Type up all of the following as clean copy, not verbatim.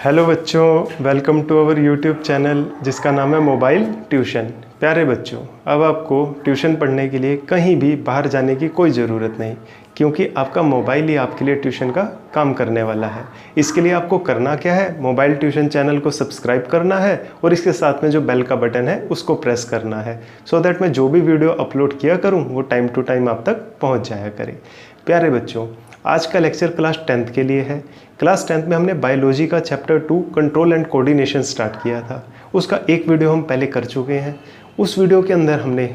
Hello बच्चों, welcome to our YouTube channel जिसका नाम है मोबाइल ट्यूशन। प्यारे बच्चों, अब आपको ट्यूशन पढ़ने के लिए कहीं भी बाहर जाने की कोई ज़रूरत नहीं, क्योंकि आपका मोबाइल ही आपके लिए ट्यूशन का काम करने वाला है। इसके लिए आपको करना क्या है, मोबाइल ट्यूशन चैनल को सब्सक्राइब करना है और इसके साथ में जो बेल का बटन है उसको प्रेस करना है, सो दैट मैं जो भी वीडियो अपलोड किया करूँ वो टाइम टू टाइम आप तक पहुँच जाया करे। प्यारे बच्चों, आज का लेक्चर क्लास 10th के लिए है। क्लास 10th में हमने बायोलॉजी का chapter 2 control and coordination start किया था। उसका एक वीडियो हम पहले कर चुके हैं। उस वीडियो के अंदर हमने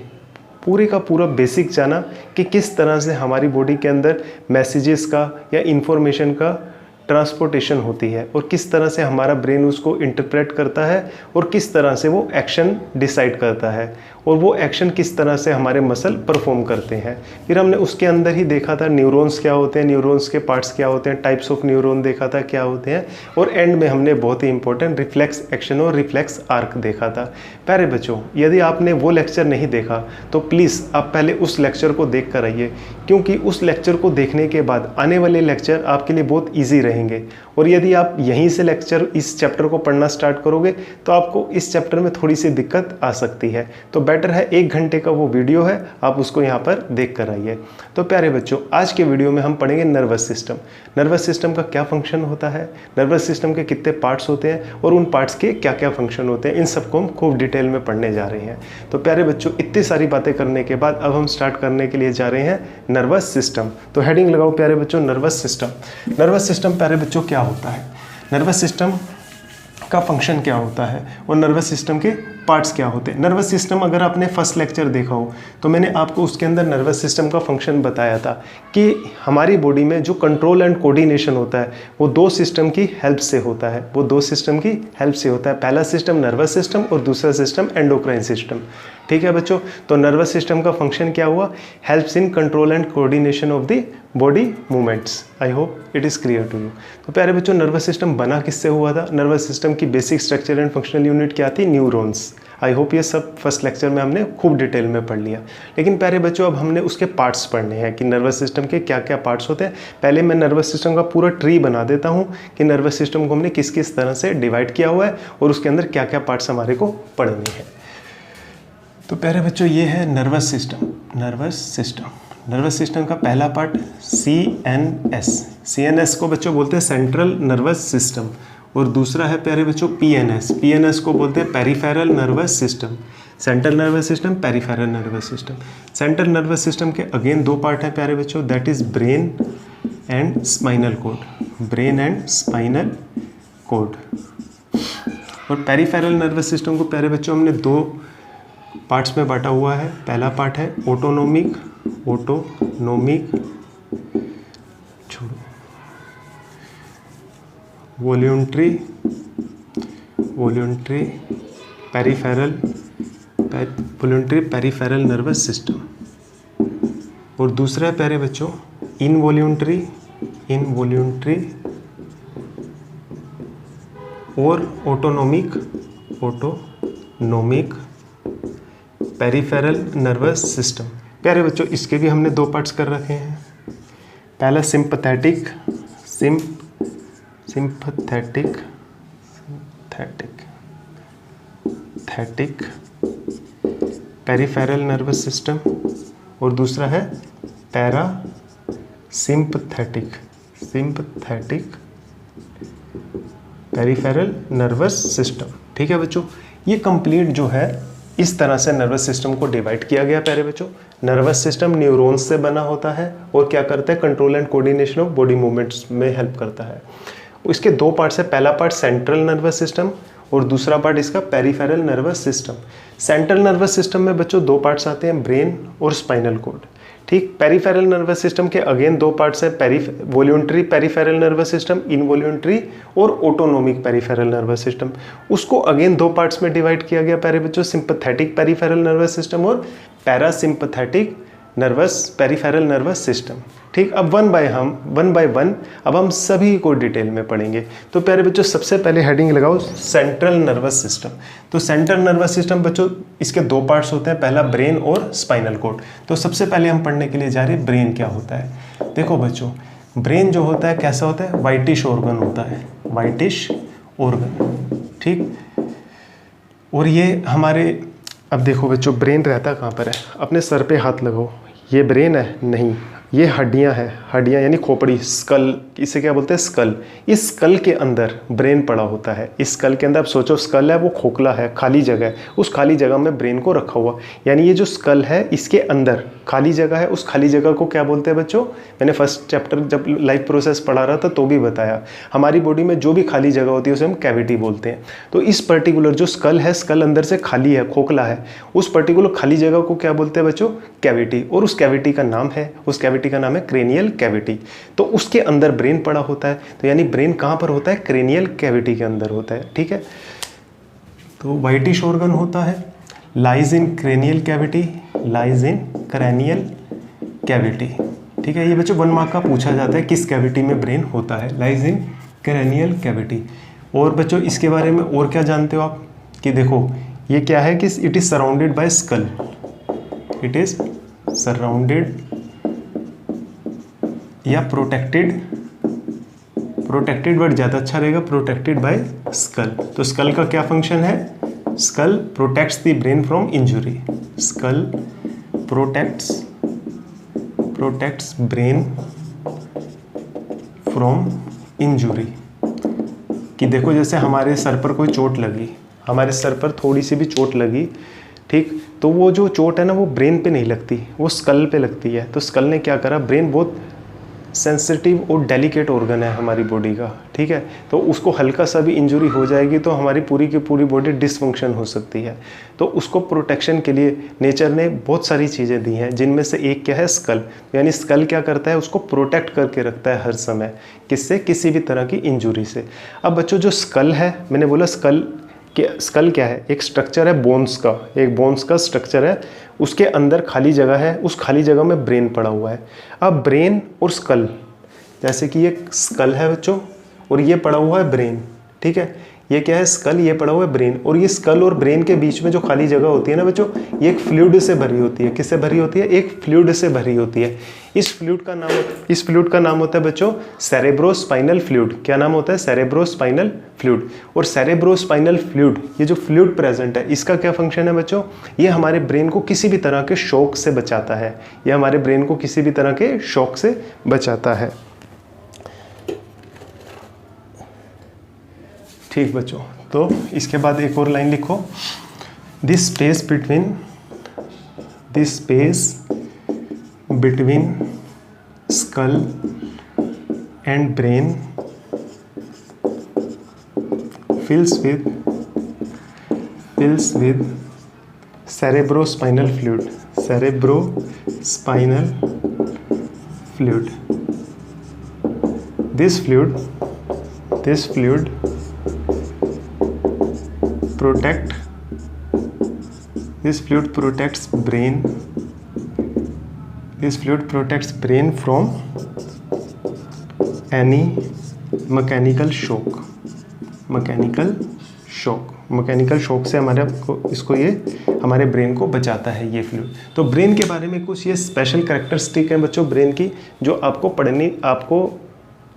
पूरे का पूरा बेसिक जाना कि किस तरह से हमारी बॉडी के अंदर मैसेजेस का या इंफॉर्मेशन का ट्रांसपोर्टेशन होती है और किस तरह से हमारा ब्रेन उसको इंटरप्रेट करता है और किस तरह से वो एक्शन डिसाइड करता है और वो एक्शन किस तरह से हमारे मसल परफॉर्म करते हैं। फिर हमने उसके अंदर ही देखा था न्यूरॉन्स क्या होते हैं, न्यूरॉन्स के पार्ट्स क्या होते हैं, टाइप्स ऑफ न्यूरॉन देखा था क्या होते हैं, और एंड में हमने बहुत ही इंपॉर्टेंट रिफ्लेक्स एक्शन और रिफ्लेक्स आर्क देखा था। प्यारे बच्चों, यदि आपने वो लेक्चर नहीं देखा तो प्लीज़ आप पहले उस लेक्चर को देख कर आइए, क्योंकि उस लेक्चर को देखने के बाद आने वाले लेक्चर आपके लिए बहुत ईजी रहेंगे। और यदि आप यहीं से लेक्चर इस चैप्टर को पढ़ना स्टार्ट करोगे तो आपको इस चैप्टर में थोड़ी सी दिक्कत आ सकती है। तो बेटर है 1 घंटे का वो वीडियो है, आप उसको यहाँ पर देख कर आइए। तो प्यारे बच्चों, आज के वीडियो में हम पढ़ेंगे नर्वस सिस्टम। नर्वस सिस्टम का क्या फंक्शन होता है, नर्वस सिस्टम के कितने पार्ट्स होते हैं और उन पार्ट्स के क्या क्या फंक्शन होते हैं, इन सबको हम खूब डिटेल में पढ़ने जा रहे हैं। तो प्यारे बच्चों, इतनी सारी बातें करने के बाद अब हम स्टार्ट करने के लिए जा रहे हैं नर्वस सिस्टम। तो हेडिंग लगाओ प्यारे बच्चों, नर्वस सिस्टम। नर्वस सिस्टम प्यारे बच्चों क्या होता है, नर्वस सिस्टम का फंक्शन क्या होता है और नर्वस सिस्टम के पार्ट्स क्या होते हैं। नर्वस सिस्टम अगर आपने फर्स्ट लेक्चर देखा हो तो मैंने आपको उसके अंदर नर्वस सिस्टम का फंक्शन बताया था कि हमारी बॉडी में जो कंट्रोल एंड कोऑर्डिनेशन होता है वो 2 सिस्टम की हेल्प से होता है। वो 2 सिस्टम की हेल्प से होता है। पहला सिस्टम नर्वस सिस्टम और दूसरा सिस्टम एंडोक्राइन सिस्टम। ठीक है बच्चों, तो नर्वस सिस्टम का फंक्शन क्या हुआ, helps in control and coordination of the body movements. I hope it is clear to you. तो प्यारे बच्चों, नर्वस सिस्टम बना किससे हुआ था, नर्वस सिस्टम की basic structure and functional unit क्या थी, न्यूरॉन्स। आई होप ये सब फर्स्ट लेक्चर में हमने खूब डिटेल में पढ़ लिया। लेकिन प्यारे बच्चों, अब हमने उसके पार्ट्स पढ़ने हैं कि नर्वस सिस्टम के क्या क्या पार्ट्स होते हैं। पहले मैं नर्वस सिस्टम का पूरा ट्री बना देता हूँ कि नर्वस सिस्टम को हमने किस किस तरह से डिवाइड किया हुआ है और उसके अंदर क्या क्या पार्ट्स हमारे को पढ़ने हैं। तो प्यारे बच्चों, ये है nervous system. Nervous system, nervous system का पहला पार्ट CNS। CNS को बच्चों बोलते हैं सेंट्रल नर्वस सिस्टम, और दूसरा है प्यारे बच्चों PNS। PNS को बोलते हैं peripheral nervous system. Central nervous system, peripheral nervous system. Central nervous system के अगेन 2 पार्ट हैं प्यारे बच्चों, that is brain and spinal cord. Brain and spinal cord. और पेरिफेरल नर्वस सिस्टम को प्यारे बच्चों हमने 2 पार्ट्स में बांटा हुआ है। पहला पार्ट है autonomic voluntary peripheral nervous system, और दूसरा है प्यारे बच्चों इनवॉल्यूंट्री और ऑटोनोमिक पेरिफेरल नर्वस सिस्टम। प्यारे बच्चों, इसके भी हमने 2 पार्ट्स कर रखे हैं। पहला सिंपैथेटिक पेरिफेरल नर्वस सिस्टम, और दूसरा है पैरासिम्पथेटिक पेरिफेरल नर्वस सिस्टम। ठीक है बच्चों, ये कंप्लीट जो है इस तरह से नर्वस सिस्टम को डिवाइड किया गया। प्यारे बच्चों, नर्वस सिस्टम न्यूरॉन्स से बना होता है और क्या करता है, control and coordination of body movements में हेल्प करता है। इसके 2 पार्ट्स है, पहला पार्ट सेंट्रल नर्वस सिस्टम और दूसरा पार्ट इसका peripheral nervous system. Central nervous system में बच्चों 2 पार्ट्स आते हैं, ब्रेन और स्पाइनल कॉर्ड। ठीक, पेरिफेरल नर्वस सिस्टम के अगेन 2 पार्ट्स हैं, voluntary peripheral nervous system, involuntary और ऑटोनोमिक पेरिफेरल नर्वस सिस्टम। उसको अगेन 2 पार्ट्स में डिवाइड किया गया प्यारे बच्चों, सिंपैथेटिक पेरिफेरल नर्वस सिस्टम और पैरासिम्पथेटिक पेरिफेरल नर्वस सिस्टम। ठीक, अब वन बाय वन अब हम सभी को डिटेल में पढ़ेंगे। तो प्यारे बच्चों, सबसे पहले हेडिंग लगाओ सेंट्रल नर्वस सिस्टम। तो सेंट्रल नर्वस सिस्टम बच्चों, इसके 2 पार्ट्स होते हैं, पहला ब्रेन और स्पाइनल कॉर्ड। तो सबसे पहले हम पढ़ने के लिए जा रहे हैं ब्रेन क्या होता है। देखो बच्चों, ब्रेन जो होता है कैसा होता है, वाइटिश ऑर्गन होता है, वाइटिश ऑर्गन, ठीक। और ये हमारे, अब देखो बच्चों ब्रेन रहता कहाँ पर है, अपने सर पे हाथ लगाओ, ये ब्रेन है? नहीं, ये हड्डियां हैं, हड्डियां यानी खोपड़ी, स्कल, इसे क्या बोलते हैं? स्कल। इस स्कल के अंदर ब्रेन पड़ा होता है। इस स्कल के अंदर आप सोचो, स्कल है वो खोखला है, खाली जगह है, उस खाली जगह में ब्रेन को रखा हुआ, यानी ये जो स्कल है इसके अंदर खाली जगह है, उस खाली जगह को क्या बोलते हैं बच्चों? मैंने फर्स्ट चैप्टर जब लाइफ प्रोसेस पढ़ा रहा था तो भी बताया, हमारी बॉडी में जो भी खाली जगह होती है उसे हम कैविटी बोलते हैं। तो इस पर्टिकुलर जो स्कल है, स्कल अंदर से खाली है, खोखला है, उस पर्टिकुलर खाली जगह को क्या बोलते हैं बच्चों? कैविटी। और उस कैविटी का नाम है, उस कैविटी का नाम है क्रेनियल कैविटी। तो उसके अंदर ब्रेन पड़ा होता है, तो यानी ब्रेन कहाँ पर होता है? क्रेनियल कैविटी के अंदर होता है, ठीक है। तो व्हाइटिश ऑर्गन होता है, lies in cranial cavity, lies in cranial cavity, ठीक है। ये बच्चों 1 मार्क का पूछा जाता है, किस कैविटी में ब्रेन होता है? Lies in cranial cavity. और बच्चों इसके बारे में और क्या जानते हो आप, कि देखो ये क्या है कि it is surrounded by skull, it is surrounded या प्रोटेक्टेड, प्रोटेक्टेड वर्ड ज़्यादा अच्छा रहेगा, प्रोटेक्टेड बाय स्कल। तो स्कल का क्या फंक्शन है? Skull protects the brain from injury, skull protects brain from injury. कि देखो जैसे हमारे सर पर कोई चोट लगी, हमारे सर पर थोड़ी सी भी चोट लगी, ठीक, तो वो जो चोट है ना वो ब्रेन पे नहीं लगती, वो स्कल पे लगती है। तो स्कल ने क्या करा, ब्रेन बहुत सेंसिटिव और डेलिकेट ऑर्गन है हमारी बॉडी का, ठीक है। तो उसको हल्का सा भी इंजरी हो जाएगी तो हमारी पूरी की पूरी बॉडी डिसफंक्शन हो सकती है। तो उसको प्रोटेक्शन के लिए नेचर ने बहुत सारी चीज़ें दी हैं, जिनमें से एक क्या है? स्कल। यानी स्कल क्या करता है? उसको प्रोटेक्ट करके रखता है हर समय, किससे? किसी भी तरह की इंजरी से। अब बच्चों जो स्कल है, मैंने बोला स्कल क्या है? एक स्ट्रक्चर है बोन्स का, एक बोन्स का स्ट्रक्चर है, उसके अंदर खाली जगह है, उस खाली जगह में ब्रेन पड़ा हुआ है। अब ब्रेन और स्कल, जैसे कि ये स्कल है बच्चों और ये पड़ा हुआ है ब्रेन, ठीक है। ये क्या है? स्कल, ये पड़ा हुआ है ब्रेन। और ये स्कल और ब्रेन के बीच में जो खाली जगह होती है ना बच्चों, ये एक फ्लूइड से भरी होती है। किससे भरी होती है? एक फ्लूइड से भरी होती है। इस फ्लूइड का नाम होता है बच्चों सेरेब्रोस्पाइनल फ्लूइड। क्या नाम होता है? Cerebrospinal fluid. और सेरेब्रोस्पाइनल फ्लूइड, ये जो फ्लूइड प्रेजेंट है, इसका क्या फंक्शन है बच्चों? ये हमारे ब्रेन को किसी भी तरह के शॉक से बचाता है, ये हमारे ब्रेन को किसी भी तरह के शॉक से बचाता है, ठीक बच्चों। तो इसके बाद एक और लाइन लिखो, this space between skull and brain fills with cerebrospinal fluid. This fluid protects brain from any mechanical shock से हमारे ब्रेन को बचाता है ये फ्लूइड। तो ब्रेन के बारे में कुछ ये स्पेशल कैरेक्टरिस्टिक हैं बच्चों ब्रेन की, जो आपको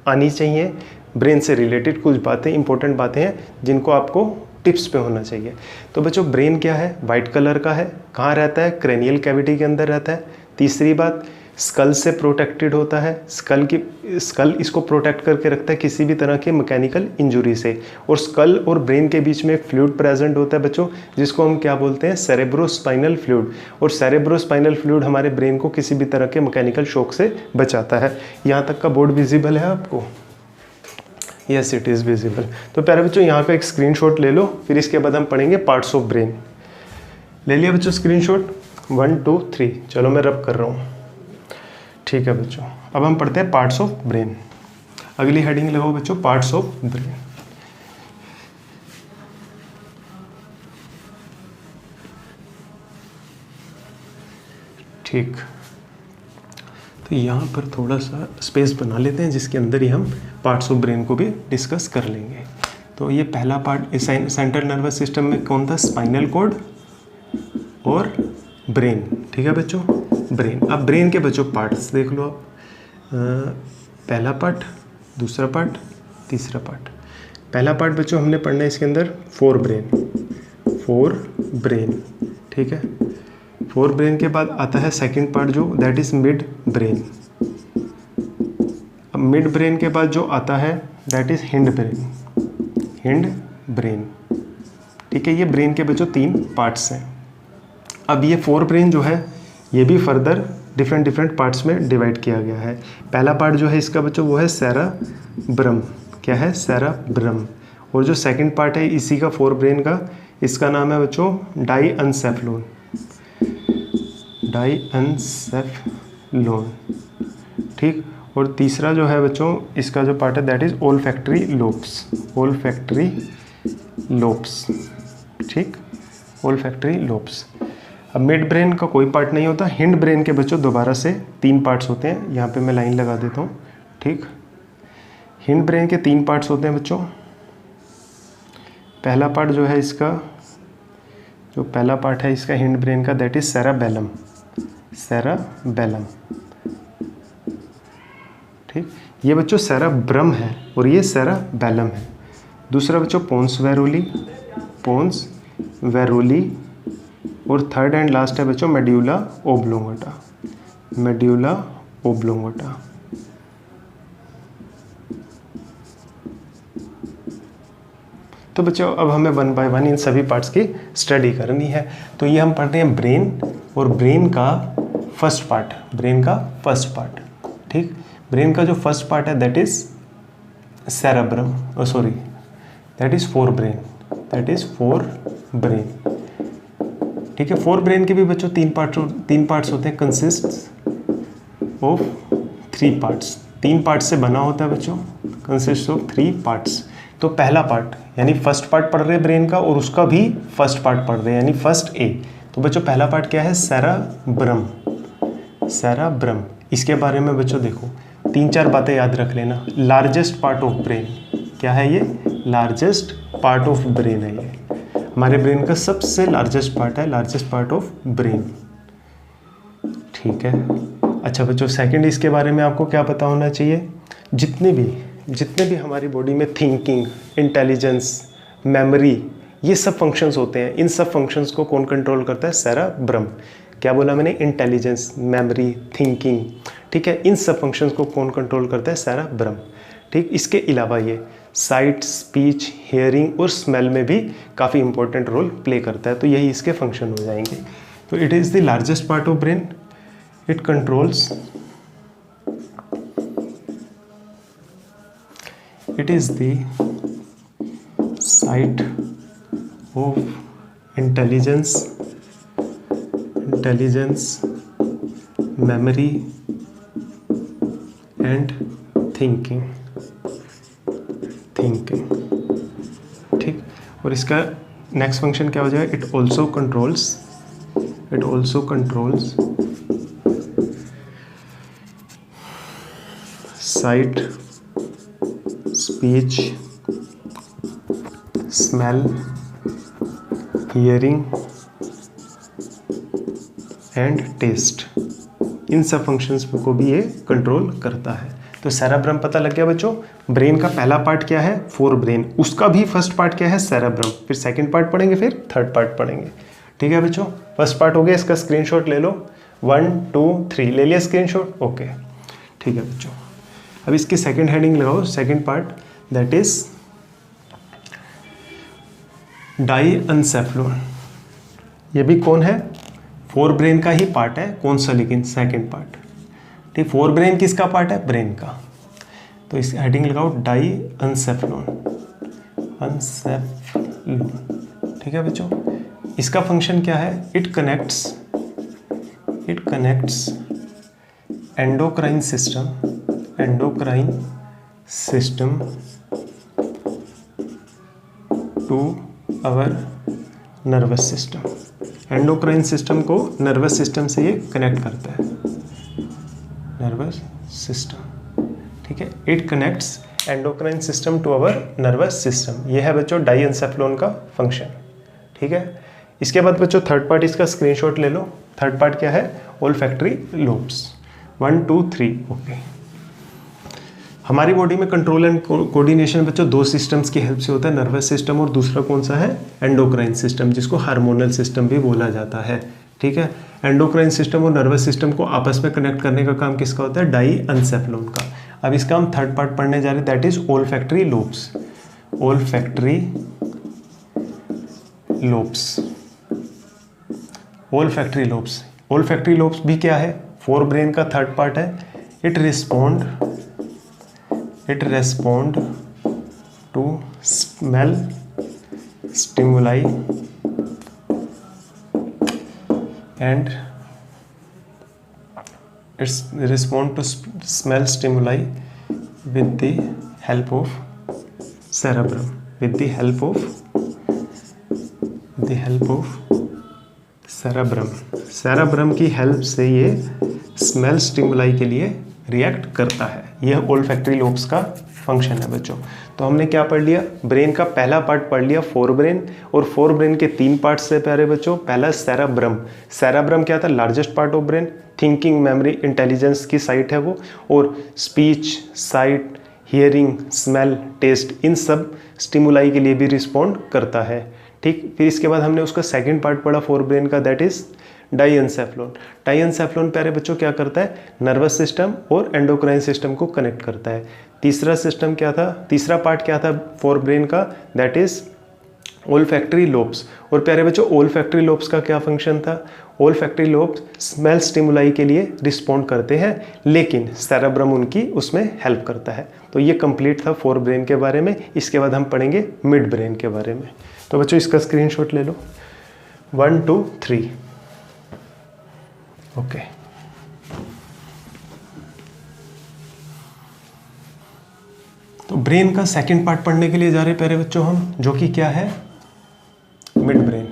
आनी चाहिए। ब्रेन से रिलेटेड कुछ बातें, इंपॉर्टेंट बातें हैं जिनको आपको टिप्स पे होना चाहिए। तो बच्चों ब्रेन क्या है? वाइट कलर का है। कहाँ रहता है? क्रेनियल कैविटी के अंदर रहता है। तीसरी बात, स्कल से प्रोटेक्टेड होता है। स्कल इसको प्रोटेक्ट करके रखता है किसी भी तरह के मैकेनिकल इंजुरी से। और स्कल और ब्रेन के बीच में एक फ्लूइड प्रेजेंट होता है बच्चों, जिसको हम क्या बोलते हैं? Cerebrospinal fluid. और सेरेब्रोस्पाइनल फ्लूइड हमारे ब्रेन को किसी भी तरह के मैकेनिकल शॉक से बचाता है। यहाँ तक का बोर्ड विजिबल है आपको? Yes, it is visible. तो प्यारे बच्चों यहाँ का एक स्क्रीनशॉट ले लो, फिर इसके बाद हम पढ़ेंगे पार्ट्स ऑफ ब्रेन। ले लिया बच्चों स्क्रीनशॉट? 1 2 3। चलो मैं रब कर रहा हूँ, ठीक है बच्चों। अब हम पढ़ते हैं पार्ट्स ऑफ ब्रेन। अगली हेडिंग लगाओ बच्चों, पार्ट्स ऑफ ब्रेन। ठीक, तो यहाँ पर थोड़ा सा स्पेस बना लेते हैं जिसके अंदर ही हम पार्ट्स ऑफ ब्रेन को भी डिस्कस कर लेंगे। तो ये पहला पार्ट सेंट्रल नर्वस सिस्टम में कौन था? स्पाइनल कॉर्ड और ब्रेन, ठीक है बच्चों, ब्रेन। अब ब्रेन के बच्चों पार्ट्स देख लो आप, पहला पार्ट, दूसरा पार्ट, तीसरा पार्ट। पहला पार्ट बच्चों हमने पढ़ना है इसके अंदर फोर ब्रेन, ठीक है। फोर ब्रेन के बाद आता है सेकंड पार्ट जो दैट इज मिड ब्रेन। अब मिड ब्रेन के बाद जो आता है दैट इज हिंड ब्रेन, ठीक है। ये ब्रेन के बच्चों 3 पार्ट्स हैं। अब ये फोर ब्रेन जो है ये भी फर्दर डिफरेंट पार्ट्स में डिवाइड किया गया है। पहला पार्ट जो है इसका बच्चों वो है सेरेब्रम, क्या है सेरेब्रम। और जो सेकंड पार्ट है इसी का फोर ब्रेन का, इसका नाम है बच्चों डाईएन्सेफलोन, ठीक। और तीसरा जो है बच्चों इसका जो पार्ट है दैट इज ओल्फैक्टरी लोब्स, ठीक, ओल्फैक्टरी लोब्स। अब मिड ब्रेन का कोई पार्ट नहीं होता। हिंड ब्रेन के बच्चों दोबारा से 3 पार्ट्स होते हैं, यहाँ पे मैं लाइन लगा देता हूँ, ठीक। हिंड ब्रेन के 3 पार्ट्स होते हैं बच्चों। पहला पार्ट जो है इसका, जो पहला पार्ट है इसका हिंड ब्रेन का दैट इज सेरेबेलम, ठीक। ये बच्चों सेरेब्रम है और ये सेरेबेलम है। दूसरा बच्चों पोन्स वेरोली और थर्ड एंड लास्ट है बच्चों मेड्यूला ओब्लोंगोटा। तो बच्चों अब हमें 1 बाय 1 इन सभी पार्ट्स की स्टडी करनी है। तो ये हम पढ़ रहे हैं ब्रेन और ब्रेन का फर्स्ट पार्ट, ठीक। ब्रेन का जो फर्स्ट पार्ट है that is cerebrum, that is fore brain, ठीक है। फोर ब्रेन के भी बच्चों 3 पार्ट्स होते हैं, कंसिस्ट ऑफ 3 पार्ट्स। 3 पार्ट्स से बना होता है बच्चों, कंसिस्ट ऑफ 3 पार्ट्स। तो पहला पार्ट यानी फर्स्ट पार्ट पढ़ रहे हैं ब्रेन का और उसका भी फर्स्ट पार्ट पढ़ रहे हैं यानी फर्स्ट ए। तो बच्चों पहला पार्ट क्या है सेरेब्रम। इसके बारे में बच्चों देखो 3-4 बातें याद रख लेना। लार्जेस्ट पार्ट ऑफ ब्रेन, क्या है ये, लार्जेस्ट पार्ट ऑफ ब्रेन है ये, हमारे ब्रेन का सबसे लार्जेस्ट पार्ट ऑफ ब्रेन, ठीक है। अच्छा बच्चों सेकंड इसके बारे में आपको क्या पता होना चाहिए, जितने भी हमारी बॉडी में थिंकिंग, इंटेलिजेंस, मेमोरी, ये सब फंक्शंस होते हैं, इन सब फंक्शंस को कौन कंट्रोल करता है, सेरेब्रम। क्या बोला मैंने, इंटेलिजेंस, मेमोरी, थिंकिंग, ठीक है, इन सब फंक्शंस को कौन कंट्रोल करता है, सेरेब्रम, ठीक। इसके अलावा ये साइट, स्पीच, हियरिंग और स्मेल में भी काफ़ी इंपॉर्टेंट रोल प्ले करता है। तो यही इसके फंक्शन हो जाएंगे। तो it is the largest part of brain, it controls, it is the site of intelligence, memory and thinking, ठीक। और इसका नेक्स्ट फंक्शन क्या हो जाएगा, it also controls sight, speech, smell, hearing and taste, इन सब फंक्शंस को भी ये कंट्रोल करता है। तो सेरेब्रम पता लग गया बच्चों। ब्रेन का पहला पार्ट क्या है, फोर ब्रेन, उसका भी फर्स्ट पार्ट क्या है, सेरेब्रम। फिर सेकंड पार्ट पढ़ेंगे, फिर थर्ड पार्ट पढ़ेंगे, ठीक है बच्चों। फर्स्ट पार्ट हो गया, इसका स्क्रीनशॉट ले लो, 1 2 3 ले लिया स्क्रीनशॉट, ओके, ठीक है बच्चों। अब इसकी सेकंड हेडिंग लगाओ, सेकंड पार्ट दैट इज डाईएन्सेफलोन। ये भी कौन है, फोर ब्रेन का ही पार्ट है, कौन सा, लेकिन सेकंड पार्ट, ठीक। फोर ब्रेन किसका पार्ट है, ब्रेन का। तो इस हेडिंग लगाओ डाईएन्सेफलोन, ठीक है बच्चों। इसका फंक्शन क्या है, it connects endocrine system to our nervous system. Endocrine system को नर्वस सिस्टम से ये कनेक्ट करता है, नर्वस सिस्टम, ठीक है। It connects endocrine system to our nervous system, ये है बच्चों डाईएन्सेफलोन का फंक्शन, ठीक है। इसके बाद बच्चों थर्ड पार्ट, इसका स्क्रीनशॉट ले लो। थर्ड पार्ट क्या है, ओल्फैक्टरी लोब्स, 1 2 3, ओके। हमारी बॉडी में कंट्रोल एंड कोऑर्डिनेशन बच्चों दो सिस्टम्स की हेल्प से होता है, नर्वस सिस्टम और दूसरा कौन सा है, एंडोक्राइन सिस्टम, जिसको हार्मोनल सिस्टम भी बोला जाता है। ठीक है, एंडोक्राइन सिस्टम और नर्वस सिस्टम को आपस में कनेक्ट करने का काम किसका होता है, डाईएन्सेफेलोन का। अब इसका हम थर्ड पार्ट पढ़ने जा रहे हैं, that is olfactory lobes. Olfactory lobes, olfactory lobes, olfactory lobes भी क्या है, फोर ब्रेन का थर्ड पार्ट है। It respond to smell stimuli and its respond to smell stimuli with the help of cerebrum, with the help of cerebrum. Cerebrum की help से ये smell stimuli के लिए रिएक्ट करता है। यह ओल्फैक्टरी लोब्स का फंक्शन है बच्चों। तो हमने क्या पढ़ लिया, ब्रेन का पहला पार्ट पढ़ लिया फोर ब्रेन, और फोर ब्रेन के तीन पार्ट्स से प्यारे बच्चों। पहला सेरेब्रम, सेरेब्रम क्या था, largest part of brain, thinking, memory, intelligence की साइट है वो, और speech, sight, hearing, smell, taste, इन सब स्टिमुलाई के लिए भी रिस्पॉन्ड करता है। ठीक, फिर इसके बाद हमने उसका सेकंड पार्ट पढ़ा फोर ब्रेन का, दैट इज डाईएन्सेफेलोन। डाईएन्सेफेलोन प्यारे बच्चों क्या करता है, नर्वस सिस्टम और एंडोक्राइन सिस्टम को कनेक्ट करता है। तीसरा सिस्टम क्या था, तीसरा पार्ट क्या था फोर ब्रेन का, दैट इज ओल्फैक्टरी लोब्स। और प्यारे बच्चों ओल्फैक्टरी लोब्स का क्या फंक्शन था, ओल्फैक्टरी लोब्स स्मेल स्टिमुलाई के लिए रिस्पॉन्ड करते हैं, लेकिन सेरेब्रम उनकी उसमें हेल्प करता है। तो ये कंप्लीट था फोर ब्रेन के बारे में। इसके बाद हम पढ़ेंगे मिड ब्रेन के बारे में। तो बच्चों इसका स्क्रीनशॉट ले लो, 1 2 3। ओके, तो ब्रेन का सेकंड पार्ट पढ़ने के लिए जा रहे हैं प्यारे बच्चों हम, जो कि क्या है, मिड ब्रेन।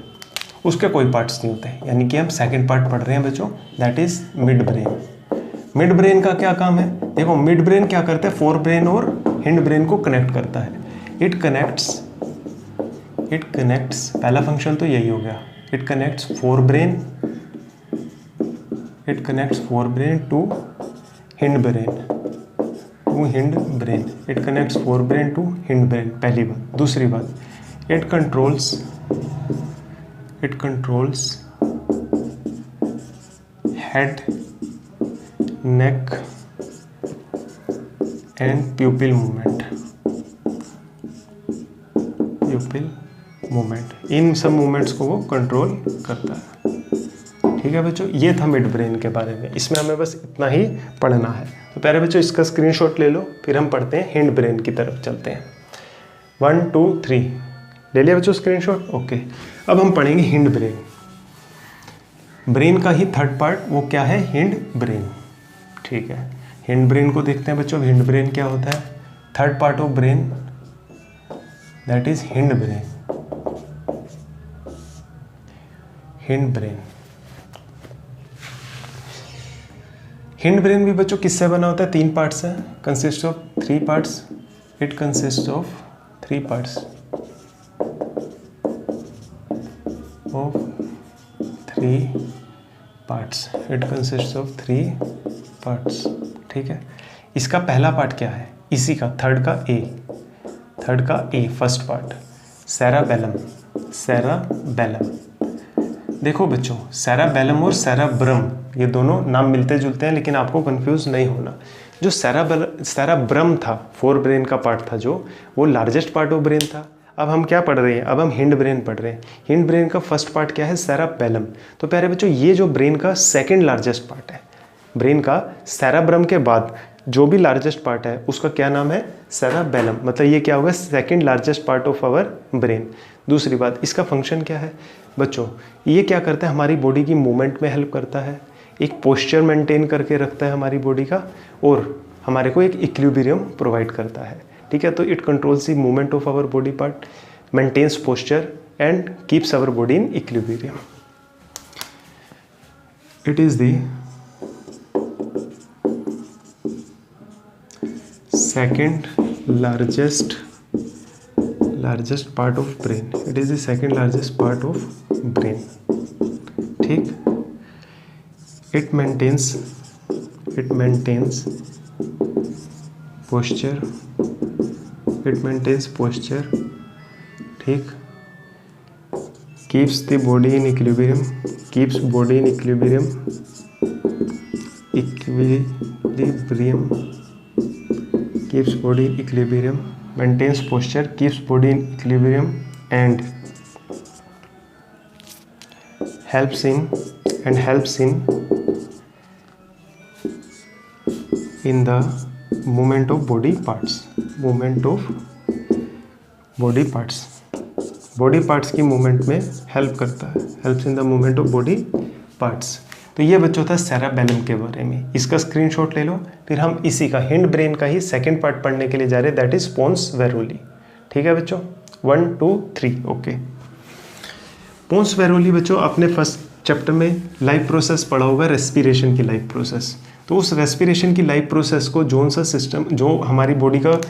उसके कोई पार्ट्स नहीं होते, यानी कि हम सेकंड पार्ट पढ़ रहे हैं बच्चों, that is mid brain. Mid brain का क्या काम है, देखो मिड ब्रेन क्या करता है, फोर ब्रेन और हिंड ब्रेन को कनेक्ट करता है। इट कनेक्ट्स, पहला फंक्शन तो यही हो गया, it connects forebrain to hindbrain, it connects forebrain to hindbrain, पहली बात। दूसरी बात, it controls head, neck and pupil movement, इन सब मूवमेंट्स को वो कंट्रोल करता है। ठीक है बच्चों, ये था मिड ब्रेन के बारे में, इसमें हमें बस इतना ही पढ़ना है। तो प्यारे बच्चों इसका स्क्रीनशॉट ले लो, फिर हम पढ़ते हैं हिंड ब्रेन की तरफ चलते हैं। 1 2 3 ले लिया बच्चों स्क्रीनशॉट। ओके, अब हम पढ़ेंगे हिंड ब्रेन। ब्रेन का ही थर्ड पार्ट वो क्या है, हिंड ब्रेन। ठीक है, हिंड ब्रेन को देखते हैं बच्चों। हिंड ब्रेन क्या होता है, third part of brain, that is hind brain. Hind brain भी बच्चों किससे बना होता है, तीन पार्ट्स है, consist of three parts. It consist of three parts ठीक है, इसका पहला पार्ट क्या है, इसी का थर्ड का ए, फर्स्ट पार्ट सेराबेलम। देखो बच्चों, सेराबेलम और सेराब्रम ये दोनों नाम मिलते जुलते हैं, लेकिन आपको कंफ्यूज नहीं होना। जो सेराब्रम था, फोर ब्रेन का पार्ट था, जो वो लार्जेस्ट पार्ट ऑफ ब्रेन था। अब हम क्या पढ़ रहे हैं, अब हम हिंड ब्रेन पढ़ रहे हैं। हिंड ब्रेन का फर्स्ट पार्ट क्या है, सेराबेलम। तो प्यारे बच्चों ये जो ब्रेन का सेकंड लार्जेस्ट पार्ट है, ब्रेन का सेराब्रम के बाद जो भी लार्जेस्ट पार्ट है उसका क्या नाम है, सेराबेलम। मतलब ये क्या होगा, second largest part of our brain. दूसरी बात, इसका फंक्शन क्या है बच्चों, ये क्या करता है, हमारी बॉडी की मूवमेंट में हेल्प करता है, एक पोस्चर मेंटेन करके रखता है हमारी बॉडी का, और हमारे को एक इक्विलिब्रियम प्रोवाइड करता है। ठीक है, तो it controls the movement of our body part, maintains posture and keeps our body in equilibrium. It is the second largest part of brain. It is the second largest part of brain. ठीक, it maintains posture, it maintains posture, ठीक, keeps the body in equilibrium, keeps body in equilibrium, keeps body in equilibrium, maintains posture, keeps body in equilibrium, and helps in the movement of body parts, body parts की movement में help करता है, helps in the movement of body parts. तो ये बच्चों था cerebellum के बारे में, इसका स्क्रीनशॉट ले लो। फिर हम इसी का हिंड ब्रेन का ही सेकंड पार्ट पढ़ने के लिए जा रहे हैं, दैट इज पोन्स वेरोली। ठीक है बच्चों, 1 2 3 ओके। पोन्स वेरोली बच्चों आपने फर्स्ट चैप्टर में लाइफ प्रोसेस पढ़ा होगा, रेस्पिरेशन की लाइफ प्रोसेस। तो उस रेस्पिरेशन की लाइफ प्रोसेस को जोन सा सिस्टम जो हमारी बॉडी का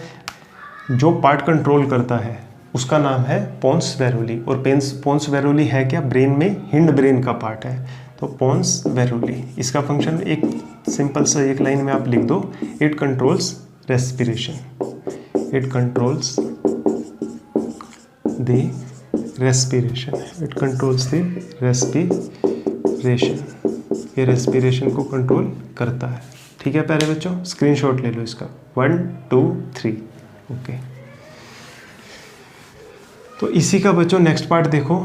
जो पार्ट कंट्रोल करता है उसका नाम है पोन्स वेरोली। और पोन्स वेरोली है क्या, ब्रेन में हिंड ब्रेन का पार्ट है। तो पोन्स वेरोली, इसका फंक्शन एक सिंपल सा एक लाइन में आप लिख दो, it controls respiration, it controls the respiration, it controls the respiration, ये रेस्पिरेशन को कंट्रोल करता है। ठीक है प्यारे बच्चों, स्क्रीनशॉट ले लो इसका, 1 2 3 ओके। तो इसी का बच्चों नेक्स्ट पार्ट देखो,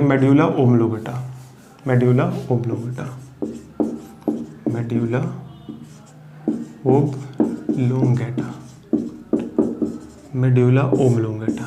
medulla oblongata, medulla oblongata, medulla oblongata, medulla oblongata.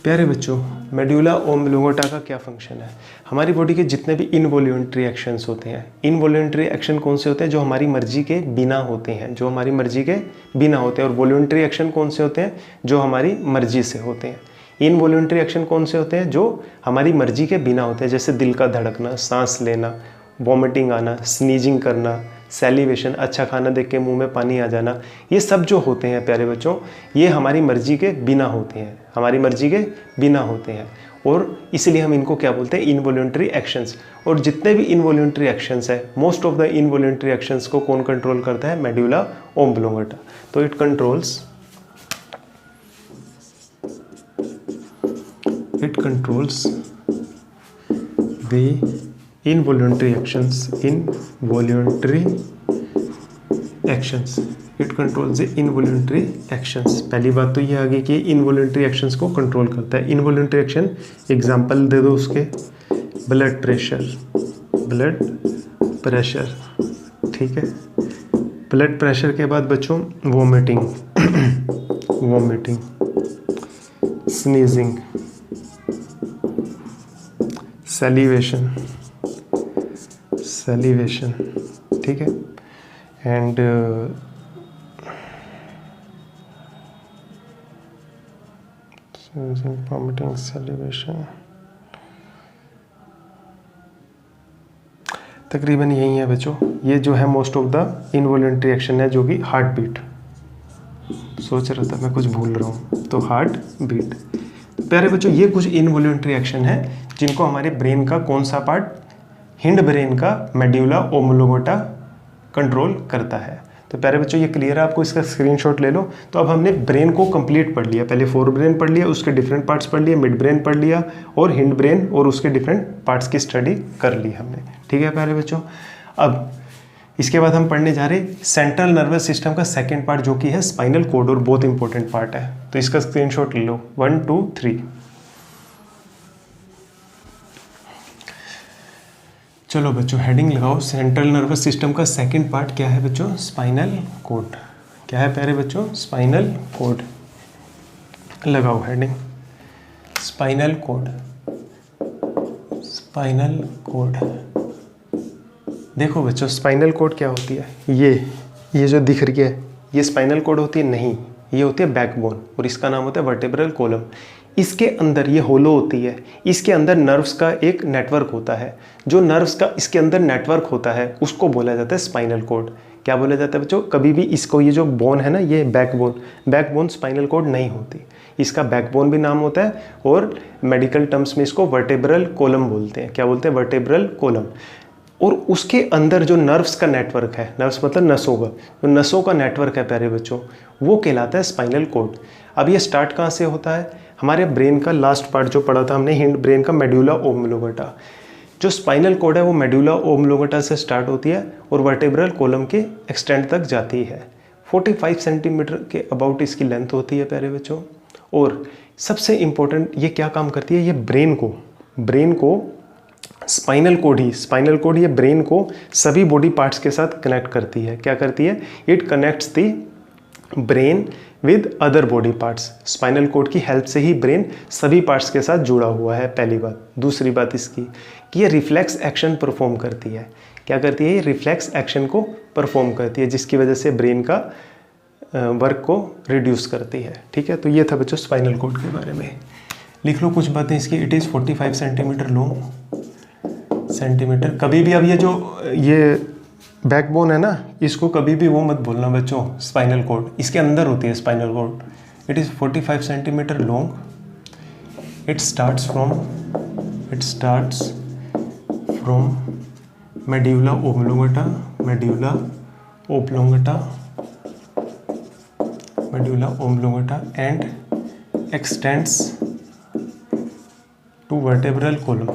प्यारे बच्चों, मेड्यूला ओब्लोंगेटा का क्या फंक्शन है? हमारी बॉडी के जितने भी इनवॉल्यूंटरी एक्शंस होते हैं, इनवॉल्यूंटरी एक्शन कौन से होते हैं? जो हमारी मर्जी के बिना होते हैं, जो हमारी मर्जी के बिना होते हैं। और वॉल्यूंटरी एक्शन कौन से होते हैं? जो हमारी मर्जी से होते हैं। इनवॉल्यूंटरी एक्शन कौन से होते हैं? जो हमारी मर्जी के बिना होते हैं, जैसे दिल का धड़कना, सांस लेना, वॉमिटिंग आना, स्नीजिंग करना, सैलिवेशन, अच्छा खाना देख के मुंह में पानी आ जाना, ये सब जो होते हैं प्यारे बच्चों, ये हमारी मर्जी के बिना होते हैं, हमारी मर्जी के बिना होते हैं। और इसलिए हम इनको क्या बोलते हैं? Involuntary actions. और जितने भी इनवॉल्यूंटरी एक्शंस है, most of the involuntary actions को कौन कंट्रोल करता है? Medulla oblongata. तो it controls the involuntary actions, involuntary actions, it controls the involuntary actions। पहली बात तो ये आ गई कि involuntary actions को कंट्रोल करता है। involuntary action एग्जांपल दे दो उसके, ब्लड प्रेशर, ठीक है। ब्लड प्रेशर के बाद बच्चों वॉमिटिंग, स्नीजिंग, सैलिवेशन, ठीक है। एंड वॉमिटिंग, सैलिवेशन, तकरीबन यही है बच्चों। ये जो है most of the involuntary action है, जो कि हार्ट बीट, सोच रहा था मैं कुछ भूल रहा हूँ, तो हार्ट बीट। प्यारे बच्चों, ये कुछ इनवॉल्यूंटरी एक्शन है जिनको हमारे ब्रेन का कौन सा पार्ट? हिंड ब्रेन का मेड्यूला ओब्लोंगेटा कंट्रोल करता है। तो प्यारे बच्चों ये क्लियर है आपको, इसका स्क्रीनशॉट ले लो। तो अब हमने ब्रेन को कंप्लीट पढ़ लिया, पहले फोर ब्रेन पढ़ लिया, उसके डिफरेंट पार्ट्स पढ़ लिए, मिड ब्रेन पढ़ लिया, और हिंड ब्रेन और उसके डिफरेंट पार्ट्स की स्टडी कर ली हमने। ठीक है प्यारे बच्चों, अब इसके बाद हम पढ़ने जा रहे सेंट्रल नर्वस सिस्टम का सेकेंड पार्ट, जो कि है स्पाइनल कोड, और बहुत इंपॉर्टेंट पार्ट है। तो इसका स्क्रीनशॉट ले लो, 1 2 3। चलो बच्चों हेडिंग लगाओ, सेंट्रल नर्वस सिस्टम का सेकंड पार्ट क्या है बच्चों? Spinal cord. क्या है प्यारे बच्चों? Spinal cord. लगाओ heading, spinal cord, spinal cord. देखो बच्चों स्पाइनल कोड क्या होती है? ये जो दिख रही है ये स्पाइनल कोड होती है? नहीं, ये होती है बैकबोन, और इसका नाम होता है वर्टेब्रल कॉलम। इसके अंदर ये होलो होती है, इसके अंदर नर्व्स का एक नेटवर्क होता है। जो नर्व्स का इसके अंदर नेटवर्क होता है उसको बोला जाता है स्पाइनल कोड। क्या बोला जाता है बच्चों? कभी भी इसको, ये जो बोन है ना, ये बैकबोन स्पाइनल कोड नहीं होती, इसका बैकबोन भी नाम होता है, और मेडिकल टर्म्स में इसको वर्टेब्रल कॉलम बोलते हैं। क्या बोलते हैं? Vertebral column. और उसके अंदर जो नर्व्स का नेटवर्क है, नर्व्स मतलब नसों का, जो नसों का नेटवर्क है प्यारे बच्चों, वो कहलाता है स्पाइनल कॉर्ड। अब ये स्टार्ट कहाँ से होता है? हमारे ब्रेन का लास्ट पार्ट जो पढ़ा था हमने हिंड ब्रेन का, मेडुला ओब्लोंगेटा। जो स्पाइनल कॉर्ड है वो मेडुला ओब्लोंगेटा से स्टार्ट होती है और वर्टेब्रल कॉलम के एक्सटेंड तक जाती है। 45 सेंटीमीटर के अबाउट इसकी लेंथ होती है प्यारे बच्चों। और सबसे इम्पोर्टेंट ये क्या काम करती है? ये ब्रेन को स्पाइनल कॉर्ड ये ब्रेन को सभी बॉडी पार्ट्स के साथ कनेक्ट करती है। क्या करती है? It connects the brain with other body parts. Spinal cord की हेल्प से ही ब्रेन सभी पार्ट्स के साथ जुड़ा हुआ है, पहली बात। दूसरी बात इसकी कि ये रिफ्लेक्स एक्शन परफॉर्म करती है। क्या करती है? ये रिफ्लेक्स एक्शन को परफॉर्म करती है, जिसकी वजह से ब्रेन का वर्क को रिड्यूस करती है। ठीक है, तो ये था बच्चों स्पाइनल कॉर्ड के बारे में। लिख लो कुछ बातें इसकी। It is 45 centimetre long centimetre. कभी भी अब ये बैकबोन है ना, इसको कभी भी वो मत बोलना बच्चों स्पाइनल कॉर्ड, इसके अंदर होती है spinal cord. It is 45 centimetre long. It starts from medulla oblongata and extends to vertebral column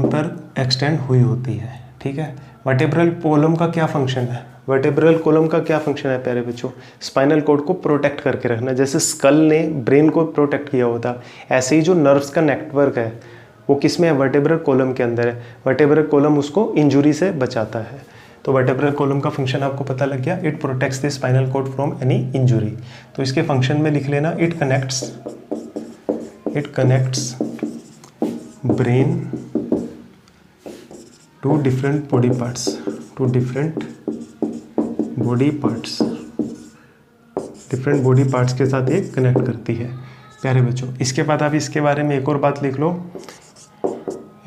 पर एक्सटेंड हुई होती है। ठीक है, वर्टेब्रल कॉलम का क्या फंक्शन है? प्यारे बच्चों? स्पाइनल कॉर्ड को प्रोटेक्ट करके रखना। जैसे स्कल ने ब्रेन को प्रोटेक्ट किया होता, ऐसे ही जो नर्व्स का नेटवर्क है वो किस में है? वर्टेब्रल कॉलम के अंदर है। वर्टेब्रल कॉलम उसको इंजुरी से बचाता है। तो वर्टेब्रल कॉलम का फंक्शन आपको पता लग गया। It protects the spinal cord from any injury. तो इसके फंक्शन में लिख लेना, it connects brain to different body parts के साथ ये कनेक्ट करती है प्यारे बच्चों। इसके बाद आप इसके बारे में एक और बात लिख लो।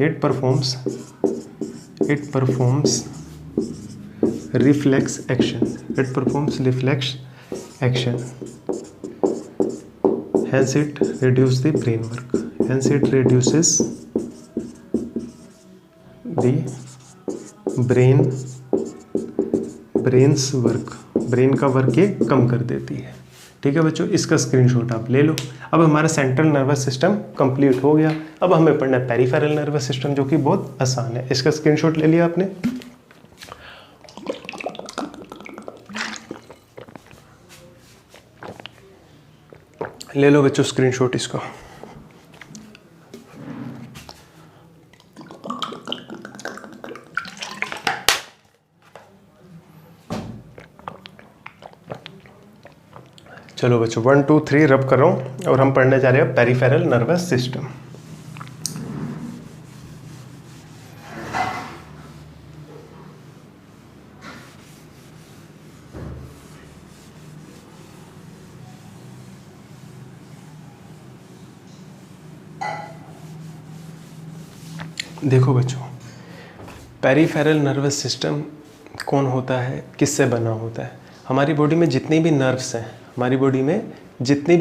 It performs reflex action. Hence it reduces the brain work. Hence it reduces the brain's work. Brain का वर्क ये कम कर देती है। ठीक है बच्चों, इसका स्क्रीनशॉट आप ले लो। अब हमारा सेंट्रल नर्वस सिस्टम कंप्लीट हो गया। अब हमें पढ़ना है पेरिफेरल नर्वस सिस्टम, जो कि बहुत आसान है। इसका स्क्रीनशॉट ले लिया आपने? ले लो बच्चों स्क्रीनशॉट इसका। चलो बच्चों 1 2 3 रब कर रहा हूं और हम पढ़ने जा रहे हैं पेरिफेरल नर्वस सिस्टम। देखो बच्चों, पेरिफेरल नर्वस सिस्टम कौन होता है, किससे बना होता है? हमारी बॉडी में जितनी भी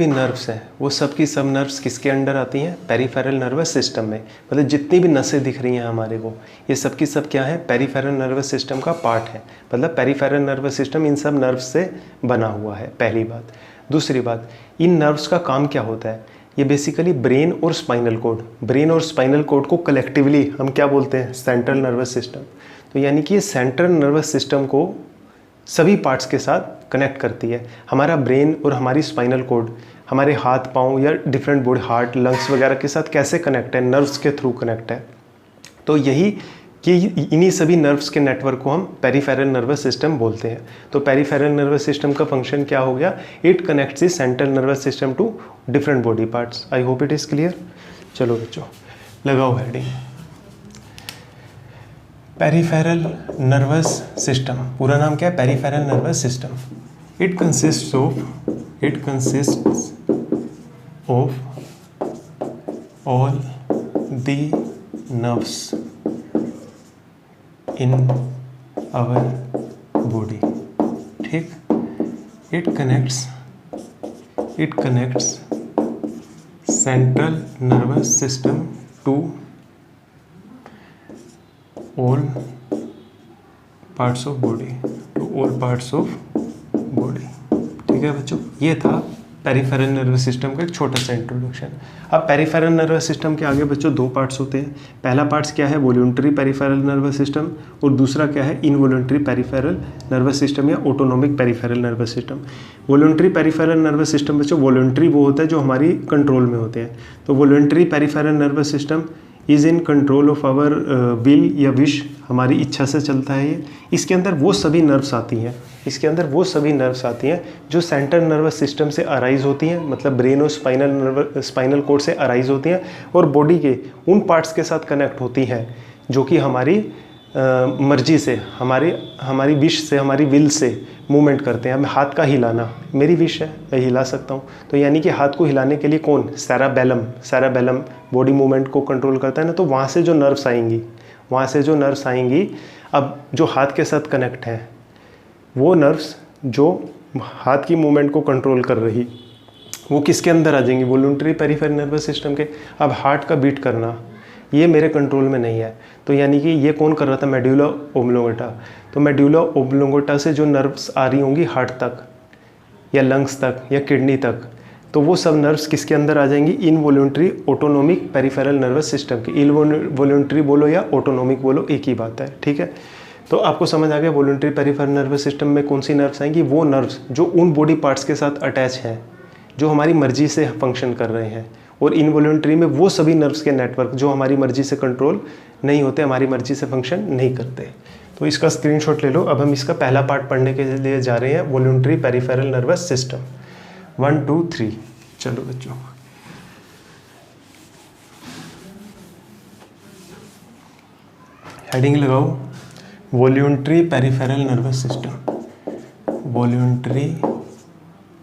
नर्व्स हैं, वो सब की सब नर्व्स किसके अंडर आती हैं? पेरिफेरल नर्वस सिस्टम में। मतलब जितनी भी नसें दिख रही हैं हमारे को, ये सब की सब क्या है? पेरिफेरल नर्वस सिस्टम का पार्ट है। मतलब पेरिफेरल नर्वस सिस्टम इन सब नर्व्स से बना हुआ है, पहली बात। दूसरी बात, इन नर्व्स का काम क्या होता है? ये बेसिकली ब्रेन और स्पाइनल कॉर्ड को कलेक्टिवली हम क्या बोलते हैं? Central nervous system. तो यानी कि ये सेंट्रल नर्वस सिस्टम को सभी पार्ट्स के साथ कनेक्ट करती है। हमारा ब्रेन और हमारी स्पाइनल कॉर्ड हमारे हाथ पाँव या डिफरेंट बॉडी, हार्ट, लंग्स वगैरह के साथ कैसे कनेक्ट है? नर्व्स के थ्रू कनेक्ट है। तो यही कि इन्हीं सभी नर्व्स के नेटवर्क को हम पेरिफेरल नर्वस सिस्टम बोलते हैं। तो पेरिफेरल नर्वस सिस्टम का फंक्शन क्या हो गया? It connects the central nervous system to different body parts. I hope it is clear. चलो बच्चों लगाओ हेडिंग। पेरिफेरल नर्वस सिस्टम, पूरा नाम क्या है? Peripheral nervous system. It consists of all the nerves in our body. ठीक, it connects central nervous system to all parts of body, to all parts of body. ठीक है बच्चों, ये था पेरिफेरल नर्वस सिस्टम का एक छोटा सा इंट्रोडक्शन। अब पेरिफेरल नर्वस सिस्टम के आगे बच्चों दो पार्ट्स होते हैं। पहला पार्ट्स क्या है, वॉलंटरी पेरिफेरल नर्वस सिस्टम, और दूसरा क्या है, इनवॉलंटरी पेरिफेरल नर्वस सिस्टम या autonomic peripheral nervous system. Voluntary peripheral nervous system बच्चों, वॉलंटरी वो होता है जो हमारी कंट्रोल में होते हैं। तो voluntary peripheral nervous system is in control of our will या विश, हमारी इच्छा से चलता है ये। इसके अंदर वो सभी नर्व्स आती हैं, इसके अंदर वो सभी नर्व्स आती हैं जो सेंट्रल नर्वस सिस्टम से अराइज होती हैं, मतलब ब्रेन और स्पाइनल कोड से अराइज होती हैं, और बॉडी के उन पार्ट्स के साथ कनेक्ट होती हैं जो कि हमारी मर्जी से, हमारी विश से, हमारी विल से मूवमेंट करते हैं। हमें हाथ का हिलाना मेरी विश है, मैं हिला सकता हूँ। तो यानी कि हाथ को हिलाने के लिए कौन, सेराबेलम बॉडी मूवमेंट को कंट्रोल करता है ना। तो वहाँ से जो नर्व्स आएंगी, अब जो हाथ के साथ कनेक्ट हैं वो नर्व्स जो हाथ की मूवमेंट को कंट्रोल कर रही, वो किसके अंदर आ जाएंगी, वॉलंटरी पेरिफेरल नर्वस सिस्टम के। अब हार्ट का बीट करना ये मेरे कंट्रोल में नहीं है, तो यानी कि ये कौन कर रहा था, मेडुला ओब्लोंगेटा। तो मेडुला ओब्लोंगेटा से जो नर्व्स आ रही होंगी हार्ट तक या लंग्स तक या किडनी तक, तो वो सब नर्व्स किसके अंदर आ जाएंगी, involuntary autonomic peripheral nervous system के। इनवॉलंटरी बोलो या ऑटोनोमिक बोलो, एक ही बात है। ठीक है, तो आपको समझ आ गया वॉलंटरी पेरिफेरल नर्वस सिस्टम में कौन सी नर्व्स आएंगी, वो नर्व्स जो उन बॉडी पार्ट्स के साथ अटैच हैं जो हमारी मर्जी से फंक्शन कर रहे हैं। और इनवॉलंटरी में वो सभी नर्व्स के नेटवर्क जो हमारी मर्जी से कंट्रोल नहीं होते, हमारी मर्जी से फंक्शन नहीं करते। तो इसका स्क्रीनशॉट ले लो। अब हम इसका पहला पार्ट पढ़ने के लिए जा रहे हैं, वॉलंटरी पेरिफेरल नर्वस सिस्टम 1 2 3। चलो बच्चों, हेडिंग लगाओ, voluntary peripheral nervous system, voluntary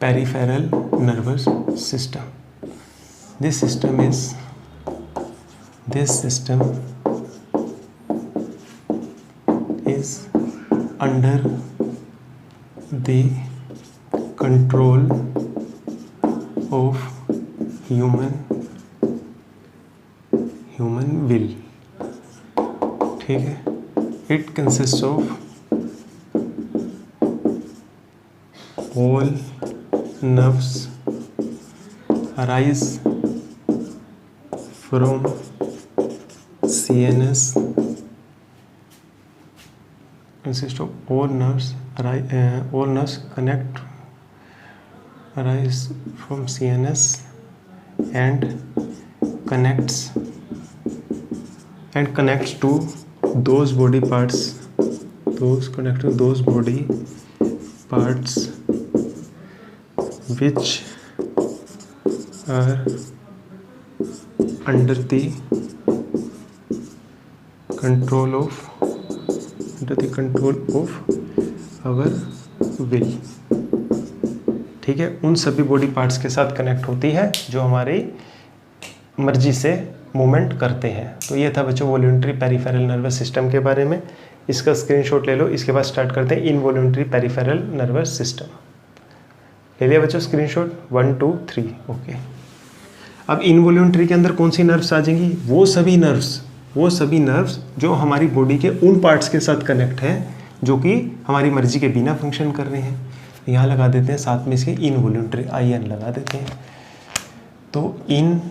peripheral nervous system. This system is under the control of human will। ठीक है, it consists of all nerves arise from CNS, consist of all nerves arise from CNS and connects to those body parts which are under the control of our will। ठीक है, उन सभी body parts के साथ connect होती है जो हमारी मर्जी से मूवमेंट करते हैं। तो ये था बच्चों वॉलंटरी पेरिफेरल नर्वस सिस्टम के बारे में। इसका स्क्रीनशॉट ले लो। इसके बाद स्टार्ट करते हैं इनवॉलंटरी पेरिफेरल नर्वस सिस्टम। ले लिया बच्चों स्क्रीनशॉट 1 2 3। ओके, अब इनवॉलंटरी के अंदर कौन सी नर्व्स आ जाएंगी, वो सभी नर्व्स जो हमारी बॉडी के उन पार्ट्स के साथ कनेक्ट हैं जो कि हमारी मर्जी के बिना फंक्शन कर रहे हैं। यहाँ लगा देते हैं साथ में इसके इनवॉलंटरी, IN लगा देते हैं। तो इनवॉलंटरी,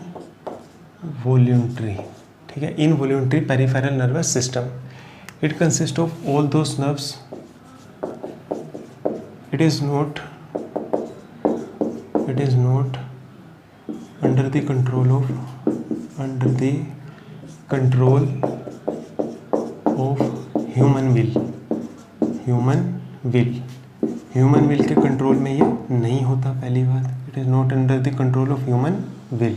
ठीक है, involuntary peripheral nervous system, it consist of all those nerves, it is not under the control of human will के कंट्रोल में ये नहीं होता। पहली बात, it is not under the control of human will.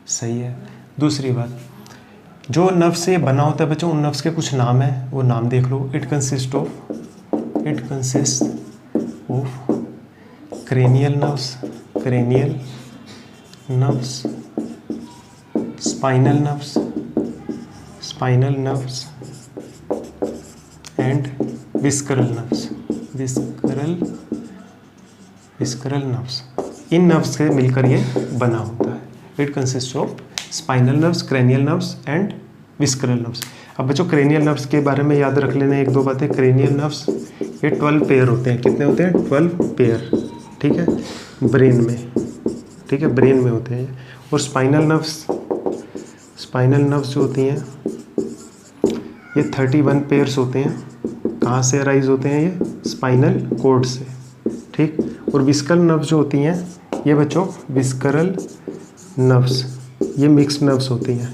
सही है। दूसरी बात, जो नर्व से बना होता है बच्चों, उन नर्व्स के कुछ नाम है, वो नाम देख लो। It consist of cranial nerves, spinal nerves and visceral nerves। इन नर्व्स से मिलकर ये बना होता है। It consist of spinal nerves, cranial nerves and visceral nerves. अब बच्चों क्रेनियल नर्व्स के बारे में याद रख लेना एक दो बातें। क्रेनियल नर्व्स ये 12 पेयर होते हैं। कितने होते हैं? 12 पेयर, ठीक है, ब्रेन में, ठीक है, ब्रेन में होते हैं। और स्पाइनल नर्व्स जो होती हैं ये 31 पेयर्स होते हैं। कहाँ से अराइज होते हैं? ये स्पाइनल कॉर्ड से, ठीक। और विस्करल नर्व्स जो होती हैं ये बच्चों विस्करल नर्व्स ये मिक्स्ड नर्व्स होती हैं,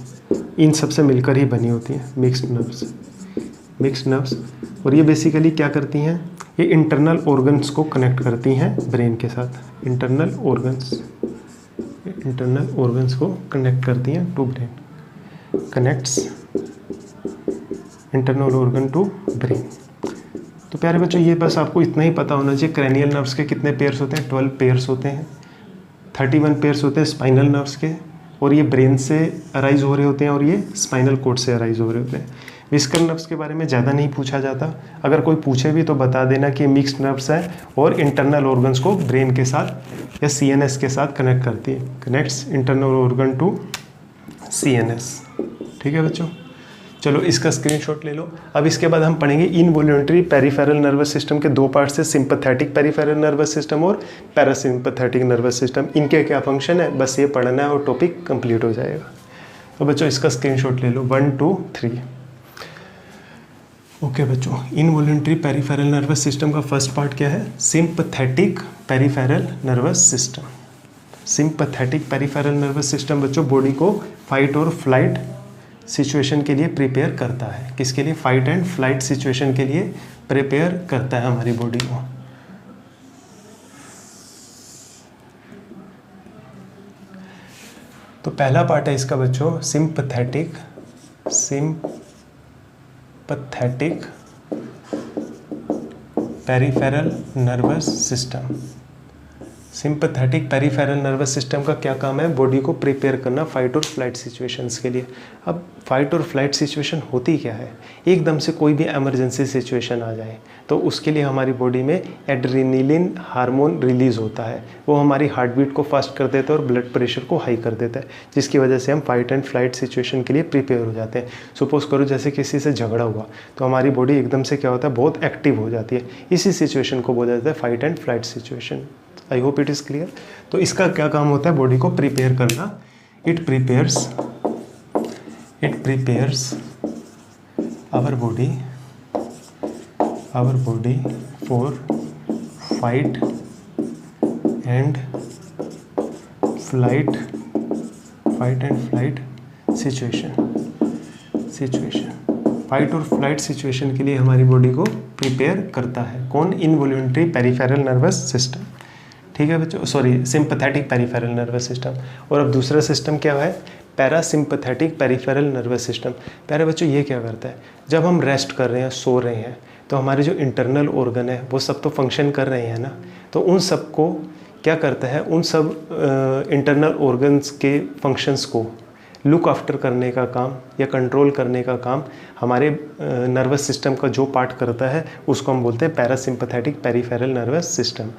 इन सब से मिलकर ही बनी होती हैं मिक्स्ड नर्व्स। और ये बेसिकली क्या करती हैं? ये इंटरनल ऑर्गन्स को कनेक्ट करती हैं ब्रेन के साथ। इंटरनल ऑर्गन्स को कनेक्ट करती हैं to brain, connects internal organ to brain. तो प्यारे बच्चों ये बस आपको इतना ही पता होना चाहिए। क्रेनियल नर्व्स के कितने पेयर्स होते हैं? 12 पेयर्स होते हैं। 31 पेयर्स होते हैं स्पाइनल नर्व्स के, और ये ब्रेन से अराइज हो रहे होते हैं और ये स्पाइनल कॉर्ड से अराइज हो रहे होते हैं। विस्करल नर्व्स के बारे में ज़्यादा नहीं पूछा जाता। अगर कोई पूछे भी तो बता देना कि मिक्स्ड नर्व्स है और इंटरनल ऑर्गन्स को ब्रेन के साथ या CNS के साथ कनेक्ट करती है। Connects internal organ to CNS, ठीक है बच्चों। चलो इसका स्क्रीनशॉट ले लो। अब इसके बाद हम पढ़ेंगे इनवॉल्यूंटरी पेरिफेरल नर्वस सिस्टम के दो पार्ट से, सिंपैथेटिक पेरिफेरल नर्वस सिस्टम और पैरासिम्पैथेटिक नर्वस सिस्टम। इनके क्या फंक्शन है बस ये पढ़ना है और टॉपिक कंप्लीट हो जाएगा। तो बच्चों इसका स्क्रीनशॉट ले लो 1 2 3। ओके बच्चों, इनवॉल्यूंटरी पेरिफेरल नर्वस सिस्टम का फर्स्ट पार्ट क्या है? Sympathetic peripheral nervous system. Sympathetic peripheral nervous system बच्चों बॉडी को फाइट और फ्लाइट सिचुएशन के लिए प्रिपेयर करता है। किसके लिए? फाइट एंड फ्लाइट सिचुएशन के लिए प्रिपेयर करता है हमारी बॉडी को। तो पहला पार्ट है इसका बच्चों sympathetic peripheral nervous system. Sympathetic peripheral nervous system का क्या काम है? बॉडी को प्रिपेयर करना फाइट और फ्लाइट सिचुएशंस के लिए। अब फाइट और फ्लाइट सिचुएशन होती क्या है? एकदम से कोई भी इमरजेंसी सिचुएशन आ जाए तो उसके लिए हमारी बॉडी में एड्रेनलिन हार्मोन रिलीज होता है। वो हमारी हार्ट बीट को फास्ट कर देता है और ब्लड प्रेशर को हाई कर देता है, जिसकी वजह से हम फाइट एंड फ्लाइट सिचुएशन के लिए प्रिपेयर हो जाते हैं। सपोज करो जैसे किसी से झगड़ा हुआ तो हमारी बॉडी एकदम से क्या होता है? बहुत एक्टिव हो जाती है। इसी सिचुएशन को बोला जाता है fight and flight situation. I hope it is clear. तो इसका क्या काम होता है? बॉडी को प्रिपेयर करना। It prepares our body for fight and flight situation. Fight और फ्लाइट सिचुएशन के लिए हमारी बॉडी को प्रिपेयर करता है। कौन? इनवॉल्यूंटरी पेरिफेरल नर्वस सिस्टम, ठीक है बच्चों, sorry sympathetic peripheral nervous system. और अब दूसरा सिस्टम क्या है? Parasympathetic peripheral nervous system. प्यारे बच्चों ये क्या करता है? जब हम रेस्ट कर रहे हैं, सो रहे हैं, तो हमारे जो इंटरनल ऑर्गन है वो सब तो फंक्शन कर रहे हैं ना, तो उन सब को क्या करता है? उन सब इंटरनल ऑर्गन्स के फंक्शंस को लुक आफ्टर करने का काम या कंट्रोल करने का काम हमारे नर्वस सिस्टम का जो पार्ट करता है उसको हम बोलते हैं पैरासिम्पैथेटिक पेरिफेरल नर्वस सिस्टम।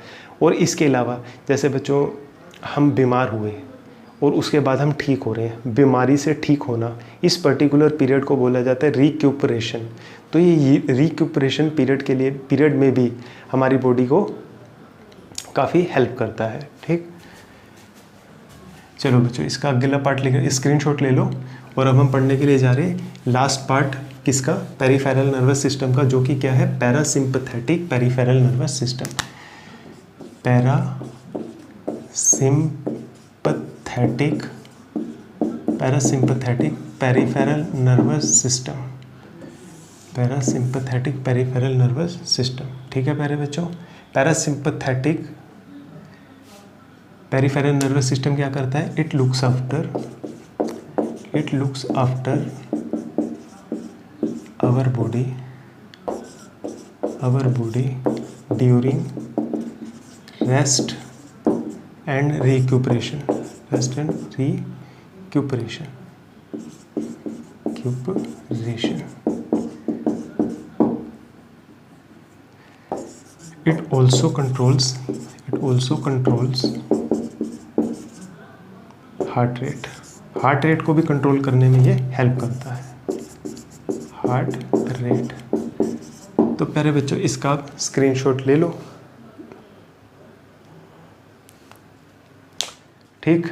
और इसके अलावा जैसे बच्चों हम बीमार हुए और उसके बाद हम ठीक हो रहे हैं, बीमारी से ठीक होना, इस पर्टिकुलर पीरियड को बोला जाता है रिक्यूपरेशन। तो ये रिक्यूपरेशन पीरियड में भी हमारी बॉडी को काफ़ी हेल्प करता है, ठीक। चलो बच्चों इसका अगला पार्ट लेकर स्क्रीनशॉट ले लो। और अब हम पढ़ने के लिए जा रहे हैं लास्ट पार्ट किसका? पेरिफेरल नर्वस सिस्टम का, जो कि क्या है? Parasympathetic peripheral nervous system. Parasympathetic peripheral nervous system. Parasympathetic peripheral nervous system, ठीक है प्यारे बच्चों। पैरासिम्पैथेटिक पेरिफेरल नर्वस सिस्टम क्या करता है? It looks after our body during rest and recuperation. It also controls heart rate को भी कंट्रोल करने में ये हेल्प करता है, हार्ट रेट। तो प्यारे बच्चों इसका आप स्क्रीनशॉट ले लो। ठीक,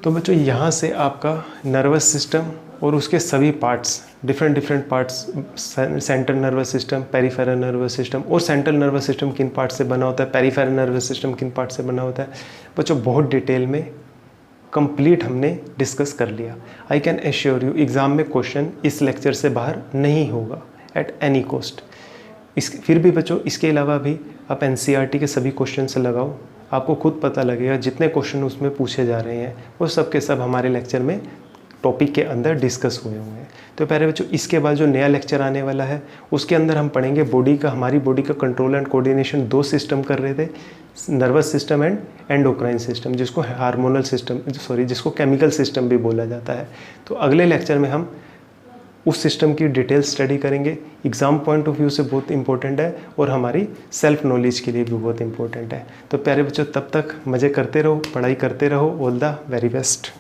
तो बच्चों यहाँ से आपका नर्वस सिस्टम और उसके सभी parts, different parts, central nervous system, peripheral nervous system, और सेंट्रल नर्वस सिस्टम किन पार्ट से बना होता है, पेरिफेरल नर्वस सिस्टम किन पार्ट से बना होता है, बच्चों बहुत डिटेल में कंप्लीट हमने डिस्कस कर लिया। I can assure you exam में क्वेश्चन इस लेक्चर से बाहर नहीं होगा एट एनी कॉस्ट। फिर भी बच्चों इसके अलावा भी आप NCERT के सभी क्वेश्चन से लगाओ, आपको खुद पता लगेगा जितने क्वेश्चन उसमें पूछे जा रहे हैं वो सब के सब हमारे लेक्चर में टॉपिक के अंदर डिस्कस हुए हुए हैं। तो प्यारे बच्चों इसके बाद जो नया लेक्चर आने वाला है उसके अंदर हम पढ़ेंगे बॉडी का, हमारी बॉडी का कंट्रोल एंड कोऑर्डिनेशन 2 सिस्टम कर रहे थे, nervous system and endocrine system, जिसको हार्मोनल सिस्टम जिसको केमिकल सिस्टम भी बोला जाता है। तो अगले लेक्चर में हम उस सिस्टम की डिटेल स्टडी करेंगे। एग्ज़ाम पॉइंट ऑफ व्यू से बहुत इंपॉर्टेंट है और हमारी सेल्फ नॉलेज के लिए भी बहुत इंपॉर्टेंट है। तो प्यारे बच्चों तब तक मज़े करते रहो, पढ़ाई करते रहो। All the very best.